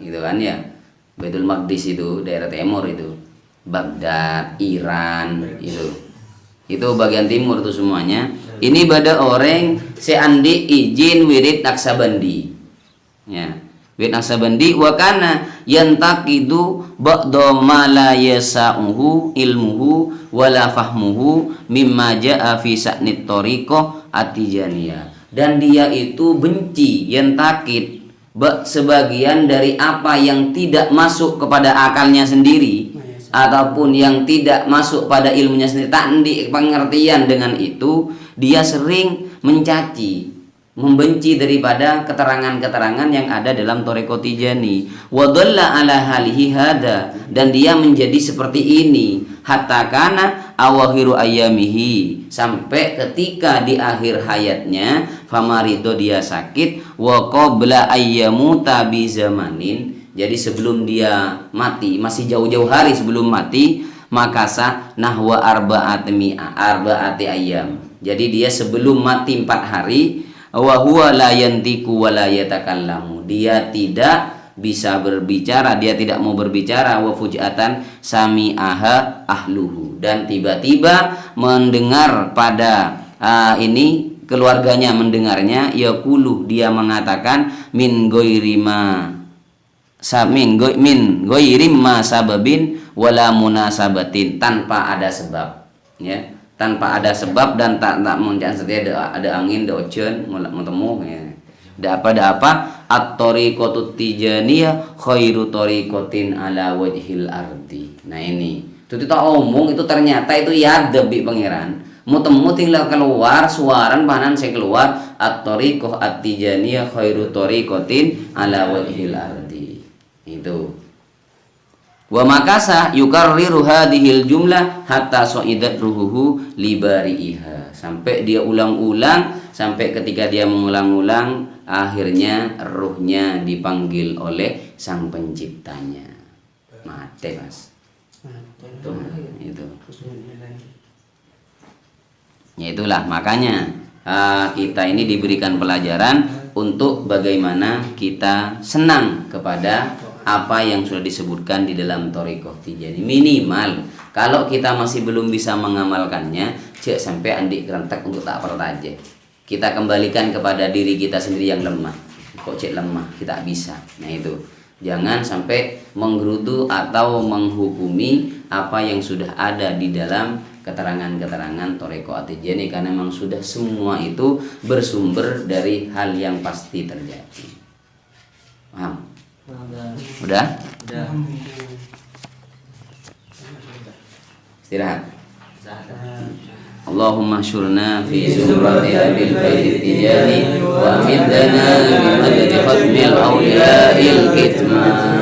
gitu kan ya. Baitul Maqdis itu daerah timur itu, Baghdad, Iran itu bagian timur tuh semuanya. Ini pada orang seandi izin wirid Naksabandi, ya wirid Naksabandi wa kana yantaqidu ba'da ma la yasa'uhu ilmuhu wala fahmuhu mimma ja'a fi sa'nit tariqah at-tijaniyah. Dan dia itu benci yantakid sebagian dari apa yang tidak masuk kepada akalnya sendiri ataupun yang tidak masuk pada ilmunya sendiri, tak di pengertian dengan itu, dia sering mencaci, membenci daripada keterangan-keterangan yang ada dalam Thariqah Tijani. Wa dhalla ala halihi hada, dan dia menjadi seperti ini hatta kana awahiru ayamihi, sampai ketika di akhir hayatnya famarido dia sakit, wa qabla ayyamuta bi zamanin, jadi sebelum dia mati, masih jauh-jauh hari sebelum mati, makasa nahwa arbaati ayyam. Jadi dia sebelum mati 4 hari, wa huwa la yantiku wa la yatakallamu, dia tidak bisa berbicara, dia tidak mau berbicara. Wa fujatan sami'aha ahluhu, dan tiba-tiba mendengar pada ini keluarganya mendengarnya, yaqulu, dia mengatakan min ghairima sababin wala munasabatin, tanpa ada sebab ya, tanpa ada sebab dan tak muncul setia ada angin ada ocean mau ya. Ada apa at-tariqatut tijaniyah khairu tariqatin ala wajhil ardi. Nah ini itu kita omong, itu ternyata itu ya debi pangeran Muting lah keluar suaran bahanan saya keluar at-tariqah at-tijaniyah khairu tariqatin ala wajhil ardi. Itu. Wa makasa yukarriru hadhil jumlah hatta sa'idat ruhuhu libari'iha. Sampai dia ulang-ulang, sampai ketika dia mengulang-ulang akhirnya ruhnya dipanggil oleh sang penciptanya. Mate Mas. Tuh, itu. Ya itulah makanya kita ini diberikan pelajaran untuk bagaimana kita senang kepada apa yang sudah disebutkan di dalam thariqah Tijani. Minimal kalau kita masih belum bisa mengamalkannya, cek sampai andik kerentak untuk tak pertaje. Kita kembalikan kepada diri kita sendiri yang lemah. Kok cek lemah, kita bisa. Nah itu. Jangan sampai menggerutu atau menghukumi apa yang sudah ada di dalam keterangan-keterangan thariqah Tijani, karena memang sudah semua itu bersumber dari hal yang pasti terjadi. Paham? Udah? Istirahat. Allahumma syurna fi zumrati abil baiti tijani wa middana bi madadi khatmil awliya'il kitman.